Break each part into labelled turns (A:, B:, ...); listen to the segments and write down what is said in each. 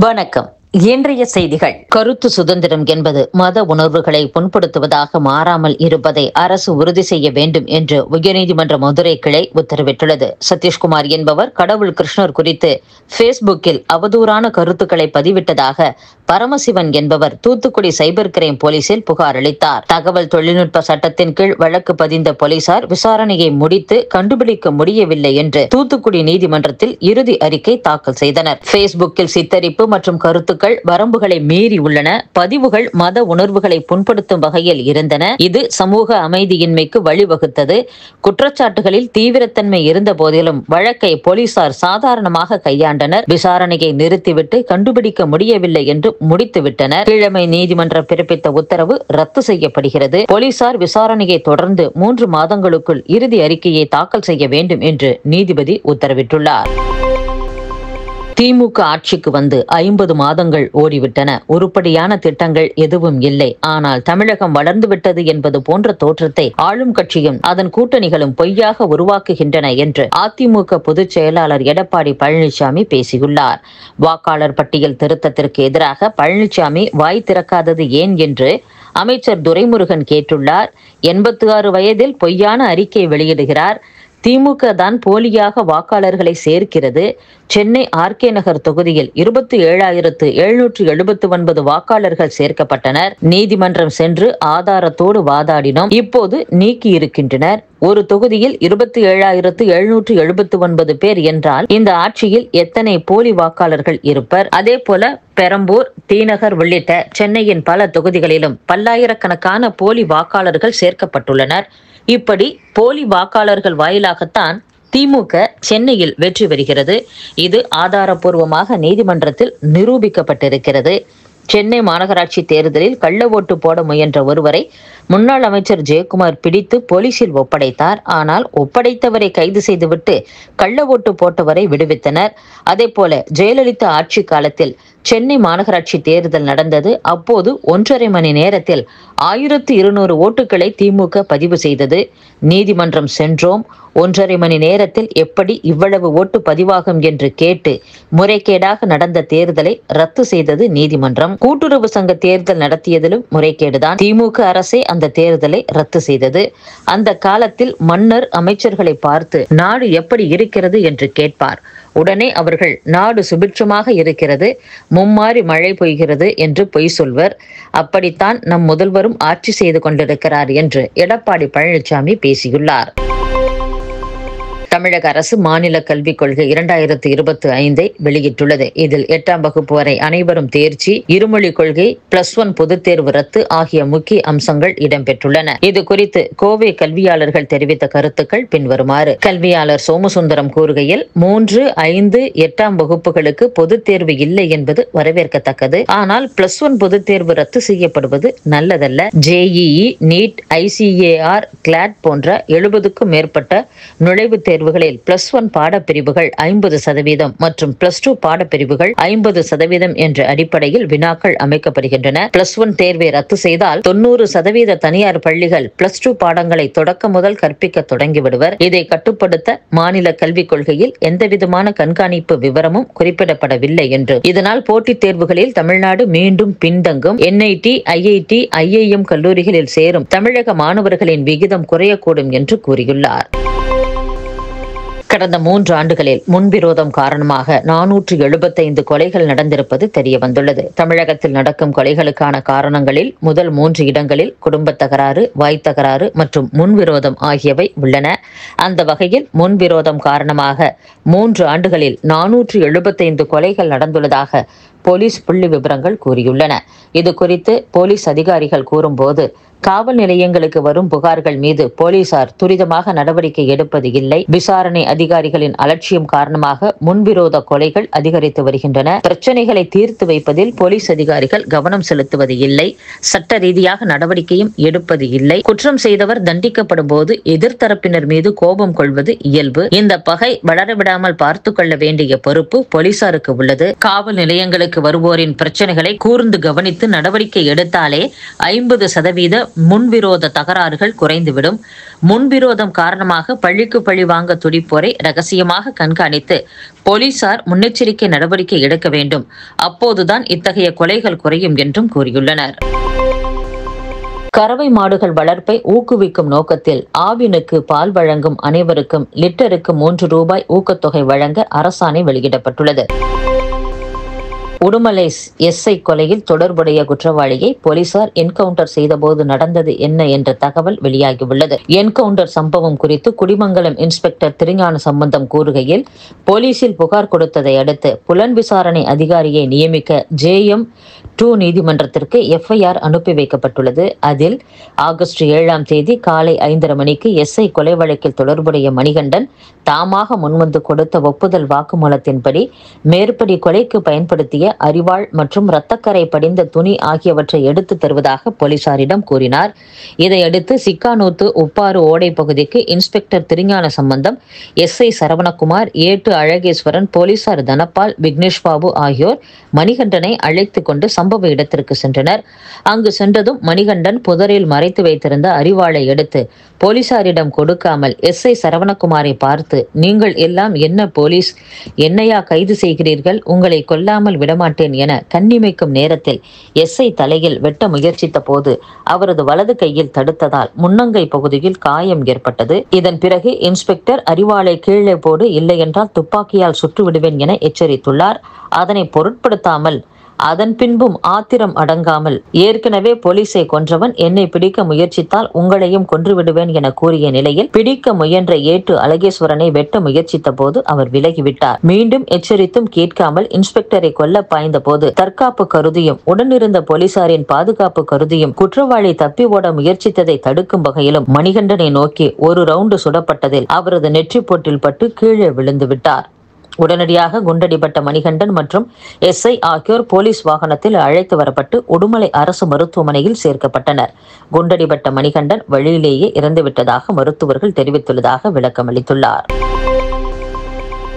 A: வணக்கம். இன்றைய செய்திகள். கருத்து சுதந்திரம் என்பது மத உணர்வுகளை புண்படுத்துவதாக மாறாமல் இருப்பதை அரசு உறுதி செய்ய வேண்டும் என்று உயர்நீதிமன்ற மதுரை கிளை உத்தரவிட்டுள்ளது. சதீஷ்குமார் என்பவர் கடவுள் கிருஷ்ணர் குறித்து பேஸ்புக்கில் அவதூறான கருத்துக்களை பதிவிட்டதாக பரமசிவன் என்பவர் தூத்துக்குடி சைபர் கிரைம் போலீசில் புகார் அளித்தார். தகவல் தொழில்நுட்ப சட்டத்தின் கீழ் வழக்கு பதிந்த போலீசார் விசாரணையை முடித்து கண்டுபிடிக்க முடியவில்லை என்று தூத்துக்குடி நீதிமன்றத்தில் இறுதி அறிக்கை தாக்கல் செய்தனர். பேஸ்புக்கில் சித்தரிப்பு மற்றும் கருத்துக்கள் வரம்புகளை மீறி உள்ளன. பதிவுகள் மத உணர்வுகளை புண்படுத்தும் வகையில் இருந்தன. இது சமூக அமைதியின்மைக்கு வழிவகுத்தது. குற்றச்சாட்டுகளில் தீவிரத்தன்மை இருந்த போதிலும் வழக்கை போலீசார் சாதாரணமாக கையாண்டனர். விசாரணையை நிறுத்திவிட்டு கண்டுபிடிக்க முடியவில்லை என்று முடித்துவிட்டனர். கீழமை நீதிமன்றம் பிறப்பித்த உத்தரவு ரத்து செய்யப்படுகிறது. போலீசார் விசாரணையை தொடர்ந்து 3 மாதங்களுக்குள் இறுதி அறிக்கையை தாக்கல் செய்ய வேண்டும் என்று நீதிபதி உத்தரவிட்டுள்ளார். திமுக ஆட்சிக்கு வந்து 50 மாதங்கள் ஓடிவிட்டன. உருப்படியான திட்டங்கள் எதுவும் இல்லை. ஆனால் தமிழகம் வளர்ந்துவிட்டது என்பது போன்ற தோற்றத்தை ஆளும் கட்சியும் அதன் கூட்டணிகளும் பொய்யாக உருவாக்குகின்றன என்று அதிமுக பொதுச் செயலாளர் எடப்பாடி பழனிசாமி பேசியுள்ளார். வாக்காளர் பட்டியல் திருத்தத்திற்கு எதிராக பழனிசாமி வாய் திறக்காதது ஏன் என்று அமைச்சர் துரைமுருகன் கேட்டுள்ளார். 86 வயதில் பொய்யான அறிக்கை வெளியிடுகிறார். திமுக தான் போலியாக வாக்காளர்களை சேர்க்கிறது. சென்னை ஆர்கே நகர் தொகுதியில் 27,779 வாக்காளர்கள் சேர்க்கப்பட்டனர். நீதிமன்றம் சென்று ஆதாரத்தோடு வாதாடினோம். இப்போது நீக்கி இருக்கின்றனர். ஒரு தொகுதியில் 27,779 பேர் என்றால் இந்த ஆட்சியில் எத்தனை போலி வாக்காளர்கள் இருப்பர்? அதே போல பெரம்பூர், தீநகர் உள்ளிட்ட சென்னையின் பல தொகுதிகளிலும் பல்லாயிரக்கணக்கான போலி வாக்காளர்கள் சேர்க்கப்பட்டுள்ளனர். இப்படி போலி வாக்காளர்கள் வாயிலாகத்தான் திமுக சென்னையில் வெற்றி பெறுகிறது. இது ஆதாரப்பூர்வமாக நீதிமன்றத்தில் நிரூபிக்கப்பட்டிருக்கிறது. சென்னை மாநகராட்சி தேர்தலில் கள்ள ஓட்டு போட முயன்ற ஒருவரை முன்னாள் அமைச்சர் ஜெயக்குமார் பிடித்து போலீசில் ஒப்படைத்தார். ஆனால் ஒப்படைத்தவரை கைது செய்துவிட்டு கள்ள ஓட்டு போட்டவரை விடுவித்தனர். அதே போல ஜெயலலிதா ஆட்சி காலத்தில் சென்னை மாநகராட்சி தேர்தல் நடந்தது. அப்போது 1.5 மணி நேரத்தில் 1200 ஓட்டுகளை திமுக பதிவு செய்தது. நீதிமன்றம் சென்றோம். 1.5 மணி நேரத்தில் எப்படி இவ்வளவு ஓட்டு பதிவாகும் என்று கேட்டு முறைகேடாக நடந்த தேர்தலை ரத்து செய்தது நீதிமன்றம். கூட்டுறவு சங்க தேர்தல் நடத்தியதிலும் முறைகேடுதான். திமுக அரசே அந்த தேர்தலை ரத்து செய்தது. அந்த காலத்தில் மன்னர் அமைச்சர்களை பார்த்து நாடு எப்படி இருக்கிறது என்று கேட்பார். உடனே அவர்கள் நாடு சுபிட்சமாக இருக்கிறது, மும்மாறி மழை பெய்கிறது என்று பொய் சொல்வர். அப்படித்தான் நம் முதல்வரும் ஆட்சி செய்து கொண்டிருக்கிறார் என்று எடப்பாடி பழனிசாமி பேசியுள்ளார். தமிழக அரசு மாநில கல்விக் கொள்கை 2025 வெளியிட்டுள்ளது. இதில் 8ஆம் வகுப்பு வரை அனைவரும் தேர்ச்சி, இருமொழி கொள்கை, +1 பொதுத் தேர்வு ரத்து ஆகிய முக்கிய அம்சங்கள் இடம்பெற்றுள்ளன. இது குறித்து கோவை கல்வியாளர்கள் தெரிவித்த கருத்துக்கள் பின்வருமாறு. கல்வியாளர் சோமசுந்தரம் கூறுகையில் 3, 5, 8ஆம் வகுப்புகளுக்கு பொதுத் தேர்வு இல்லை என்பது வரவேற்கத்தக்கது. ஆனால் +1 பொதுத் தேர்வு ரத்து செய்யப்படுவது நல்லதல்ல. JEE, நீட், ICAR, கிளாட் போன்ற 70க்கும் மேற்பட்ட நுழைவுத் தேர்வுகளில் +1 பாடப்பிரிவுகள் 50% மற்றும் +2 பாடப்பிரிவுகள் 50% என்ற அடிப்படையில் வினாக்கள் அமைக்கப்படுகின்றன. +1 தேர்வை ரத்து செய்தால் 90% தனியார் பள்ளிகள் +2 பாடங்களை தொடக்க முதல் கற்பிக்க தொடங்கிவிடுவர். இதை கட்டுப்படுத்த மாநில கல்விக் கொள்கையில் எந்தவிதமான கண்காணிப்பு விவரமும் குறிப்பிடப்படவில்லை என்று, இதனால் போட்டித் தேர்வுகளில் தமிழ்நாடு மீண்டும் பின்தங்கும். NIT, IIT, IIM கல்லூரிகளில் சேரும் தமிழக மாணவர்களின் விகிதம் குறையக்கூடும் என்று கூறியுள்ளார். கடந்த 3 ஆண்டுகளில் முன்விரோதம் காரணமாக 475 கொலைகள் நடந்திருப்பது தெரிய வந்துள்ளது. தமிழகத்தில் நடக்கும் கொலைகளுக்கான காரணங்களில் முதல் 3 இடங்களில் குடும்பத் தகராறு, வாய் தகராறு மற்றும் முன்விரோதம் ஆகியவை உள்ளன. அந்த வகையில் முன்விரோதம் காரணமாக 3 ஆண்டுகளில் 475 கொலைகள் நடந்துள்ளதாக போலீஸ் புள்ளி விவரங்கள் கூறியுள்ளன. இது குறித்து போலீஸ் அதிகாரிகள் கூறும்போது, காவல் நிலையங்களுக்கு வரும் புகார்கள் மீது போலீசார் துரிதமாக நடவடிக்கை எடுப்பது இல்லை. விசாரணை அதிகாரிகளின் அலட்சியம் காரணமாக முன்விரோத கொலைகள் அதிகரித்து வருகின்றன. பிரச்சனைகளை தீர்த்து வைப்பதில் போலீஸ் அதிகாரிகள் கவனம் செலுத்துவது இல்லை. சட்ட ரீதியாக நடவடிக்கையும் எடுப்பது இல்லை. குற்றம் செய்தவர் தண்டிக்கப்படும் போது எதிர்த்தரப்பினர் மீது கோபம் கொள்வது இயல்பு. இந்த பகை வளரவிடாமல் ஏற்படாமல் பார்த்து கொள்ள வேண்டிய பொறுப்பு போலீசாருக்கு உள்ளது. காவல் நிலையங்களுக்கு வருவோரின் பிரச்சனைகளை கூர்ந்து கவனித்து நடவடிக்கை எடுத்தாலே 50% முன்விரோத தகராறுகள் குறைந்துவிடும். முன்விரோதம் காரணமாக பழிக்கு பழி வாங்க துடிப்போரை ரகசியமாக கண்காணித்து போலீசார் முன்னெச்சரிக்கை நடவடிக்கை எடுக்க வேண்டும். அப்போதுதான் இத்தகைய கொலைகள் குறையும் என்றும் கூறியுள்ளனர். கறவை மாடுகள் வளர்ப்பை ஊக்குவிக்கும் நோக்கத்தில் ஆவினுக்கு பால் வழங்கும் அனைவருக்கும் லிட்டருக்கு 3 ரூபாய் ஊக்கத்தொகை வழங்க அரசாணை வெளியிடப்பட்டுள்ளது. உடுமலை எஸ்ஐ கொலையில் தொடர்புடைய குற்றவாளியை போலீசார் என்கவுண்டர் செய்தபோது நடந்தது என்ன என்ற தகவல் வெளியாகியுள்ளது. என்கவுண்டர் சம்பவம் குறித்து குடிமங்கலம் இன்ஸ்பெக்டர் திருஞான சம்பந்தம் கூறுகையில், போலீசில் புகார் கொடுத்ததை அடுத்து புலன் விசாரணை அதிகாரியை நியமிக்க JM2 நீதிமன்றத்திற்கு FIR அனுப்பி வைக்கப்பட்டுள்ளது. அதில் ஆகஸ்ட் 7ஆம் தேதி காலை 5:30 மணிக்கு எஸ்ஐ கொலை வழக்கில் தொடர்புடைய மணிகண்டன் தாமாக முன்வந்து கொடுத்த ஒப்புதல் வாக்குமூலத்தின்படி மேற்படி கொலைக்கு பயன்படுத்திய அரிவாள் மற்றும் இரத்தக்கரை படிந்த துணி ஆகியவற்றை எடுத்து தருவதாக போலீசாரிடம் கூறினார். இதையடுத்து சிக்கானூத்து உப்பாறு ஓடை பகுதிக்கு இன்ஸ்பெக்டர் திருஞான சம்பந்தம், SI சரவணகுமார், ஏட்டு அழகேஸ்வரன், போலீசார் தனபால், விக்னேஷ் பாபு ஆகியோர் மணிகண்டனை அழைத்து கொண்டு சம்பவ இடத்திற்கு சென்றனர். அங்கு சென்றதும் மணிகண்டன் புதரில் மறைத்து வைத்திருந்த அரிவாளை எடுத்து போலீசாரிடம் கொடுக்காமல் SI சரவணகுமாரை பார்த்து, நீங்கள் எல்லாம் என்ன போலீஸ், என்னையா கைது செய்கிறீர்கள், உங்களை கொல்லாமல் விடமாட்டேன் என கண்ணிமைக்கும் நேரத்தில் SI தலையில் வெட்ட முயற்சித்த போது அவரது வலது கையில் தடுத்ததால் முன்னங்கை பகுதியில் காயம் ஏற்பட்டது. இதன் பிறகு இன்ஸ்பெக்டர் அரிவாளை கீழே போடு, இல்லையென்றால் துப்பாக்கியால் சுட்டுவிடுவேன் என எச்சரித்துள்ளார். அதனை பொருட்படுத்தாமல் அதன் பின்பும் ஆத்திரம் அடங்காமல், ஏற்கனவே போலீஸை கொன்றவன் என்னை பிடிக்க முயற்சித்தால் உங்களையும் கொன்றுவிடுவேன் என கூறிய நிலையில் பிடிக்க முயன்ற ஏட்டு அழகேஸ்வரனை வெட்ட முயற்சித்த போது அவர் விலகிவிட்டார். மீண்டும் எச்சரித்தும் கேட்காமல் இன்ஸ்பெக்டரை கொல்ல பாய்ந்த போது தற்காப்பு கருதியும் உடனிருந்த போலீசாரின் பாதுகாப்பு கருதியும் குற்றவாளி தப்பி ஓட முயற்சித்ததை தடுக்கும் வகையிலும் மணிகண்டனை நோக்கி ஒரு ரவுண்டு சுடப்பட்டதில் அவரது நெற்றிப்போட்டில் பட்டு கீழே விழுந்து விட்டார். உடனடியாக குண்டடிபட்ட மணிகண்டன் மற்றும் SI ஆகியோர் போலீஸ் வாகனத்தில் அழைத்து வரப்பட்டு உடுமலை அரசு மருத்துவமனையில் சேர்க்கப்பட்டனர். குண்டடிபட்ட மணிகண்டன் வழியிலேயே இறந்துவிட்டதாக மருத்துவர்கள் தெரிவித்துள்ளதாக விளக்கமளித்துள்ளார்.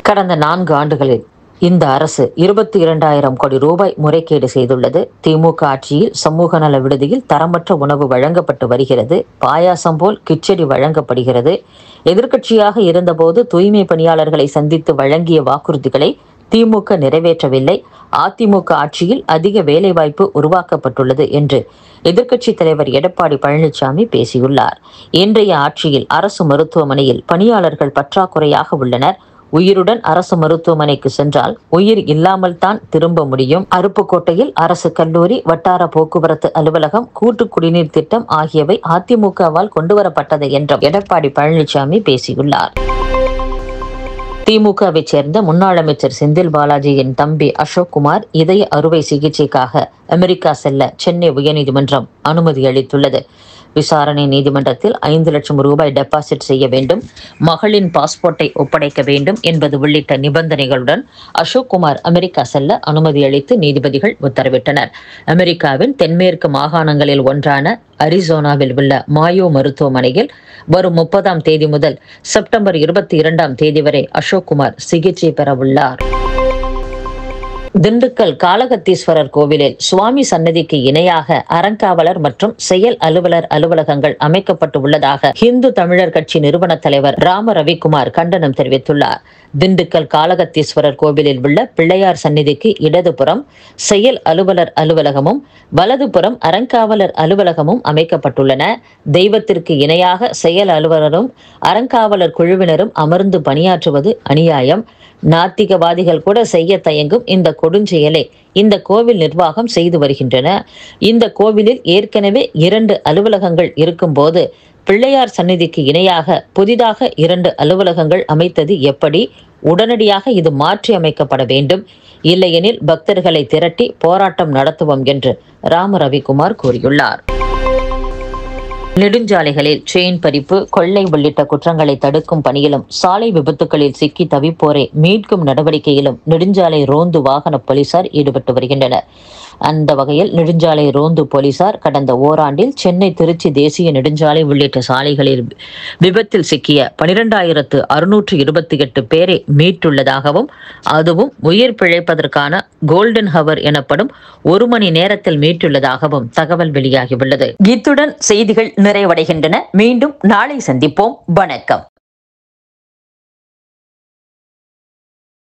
A: கடந்த 4 ஆண்டுகளில் இந்த அரசு 22,000 கோடி ரூபாய் முறைகேடு செய்துள்ளது. திமுக ஆட்சியில் சமூக நல விடுதியில் தரமற்ற உணவு வழங்கப்பட்டு வருகிறது. பாயாசம் போல் கிச்சடி வழங்கப்படுகிறது. எதிர்க்கட்சியாக இருந்தபோது தூய்மை பணியாளர்களை சந்தித்து வழங்கிய வாக்குறுதிகளை திமுக நிறைவேற்றவில்லை. அதிமுக ஆட்சியில் அதிக வேலைவாய்ப்பு உருவாக்கப்பட்டுள்ளது என்று எதிர்க்கட்சி தலைவர் எடப்பாடி பழனிசாமி பேசியுள்ளார். இன்றைய ஆட்சியில் அரசு மருத்துவமனையில் பணியாளர்கள் பற்றாக்குறையாக உள்ளனர். உயிருடன் அரசு மருத்துவமனைக்கு சென்றால் உயிர் இல்லாமல் தான் திரும்ப முடியும். அருப்புக்கோட்டையில் அரசு கல்லூரி, வட்டார போக்குவரத்து அலுவலகம், கூட்டு குடிநீர் திட்டம் ஆகியவை அதிமுகவால் கொண்டுவரப்பட்டது என்றும் எடப்பாடி பழனிசாமி பேசியுள்ளார். திமுகவை சேர்ந்த முன்னாள் அமைச்சர் செந்தில் பாலாஜியின் தம்பி அசோக்குமார் இதய அறுவை சிகிச்சைக்காக அமெரிக்கா செல்ல சென்னை உயர்நீதிமன்றம் அனுமதி அளித்துள்ளது. விசாரணை நீதிமன்றத்தில் 5 லட்சம் ரூபாய் டெபாசிட் செய்ய வேண்டும், மகளின் பாஸ்போர்ட்டை ஒப்படைக்க வேண்டும் என்பது உள்ளிட்ட நிபந்தனைகளுடன் அசோக்குமார் அமெரிக்கா செல்ல அனுமதி அளித்து நீதிபதிகள் உத்தரவிட்டனர். அமெரிக்காவின் தென்மேற்கு மாகாணங்களில் ஒன்றான அரிசோனாவில் உள்ள மாயோ மருத்துவமனையில் வரும் 30ஆம் தேதி முதல் செப்டம்பர் 22ஆம் தேதி வரை அசோக்குமார் சிகிச்சை பெற உள்ளார். திண்டுக்கல் காளகத்தீஸ்வரர் கோவிலில் சுவாமி சன்னதிக்கு இணையாக அறங்காவலர் மற்றும் செயல் அலுவலர் அலுவலகங்கள் அமைக்கப்பட்டு உள்ளதாக இந்து தமிழர் கட்சி நிறுவன தலைவர் ராம ரவிக்குமார் கண்டனம் தெரிவித்துள்ளார். திண்டுக்கல் காளகத்தீஸ்வரர் கோவிலில் உள்ள பிள்ளையார் சந்நிதிக்கு இடதுபுறம் செயல் அலுவலர் அலுவலகமும் வலதுபுறம் அறங்காவலர் அலுவலகமும் அமைக்கப்பட்டுள்ளன. தெய்வத்திற்கு இணையாக செயல் அலுவலரும் அறங்காவலர் குழுவினரும் அமர்ந்து பணியாற்றுவது அநியாயம். நாத்திகவாதிகள் கூட செய்ய தயங்கும் இந்த கொடுஞ்செயலை இந்த கோவில் நிர்வாகம் செய்து வருகின்றன. இந்த கோவிலில் ஏற்கனவே 2 அலுவலகங்கள் இருக்கும் போது பிள்ளையார் சந்நிதிக்கு இணையாக புதிதாக 2 அலுவலகங்கள் அமைத்தது எப்படி? உடனடியாக இது மாற்றி அமைக்கப்பட வேண்டும். இல்லையெனில் பக்தர்களை திரட்டி போராட்டம் நடத்துவோம் என்று ராம ரவிக்குமார் கூறியுள்ளார். நெடுஞ்சாலைகளில் செயின் பறிப்பு, கொள்ளை உள்ளிட்ட குற்றங்களை தடுக்கும் பணியிலும் சாலை விபத்துகளில் சிக்கி தவிப்போரை மீட்கும் நடவடிக்கையிலும் நெடுஞ்சாலை ரோந்து வாகன போலீசார் ஈடுபட்டு வருகின்றனர். அந்த வகையில் நெடுஞ்சாலை ரோந்து போலீசார் கடந்த ஓராண்டில் சென்னை திருச்சி தேசிய நெடுஞ்சாலை உள்ளிட்ட சாலைகளில் விபத்தில் சிக்கிய 12,628 பேரை மீட்டுள்ளதாகவும், அதுவும் உயிர் பிழைப்பதற்கான கோல்டன் ஹவர் எனப்படும் 1 மணி நேரத்தில் மீட்டுள்ளதாகவும் தகவல் வெளியாகியுள்ளது. இத்துடன் செய்திகள் நிறைவடைகின்றன. மீண்டும் நாளை சந்திப்போம். வணக்கம்.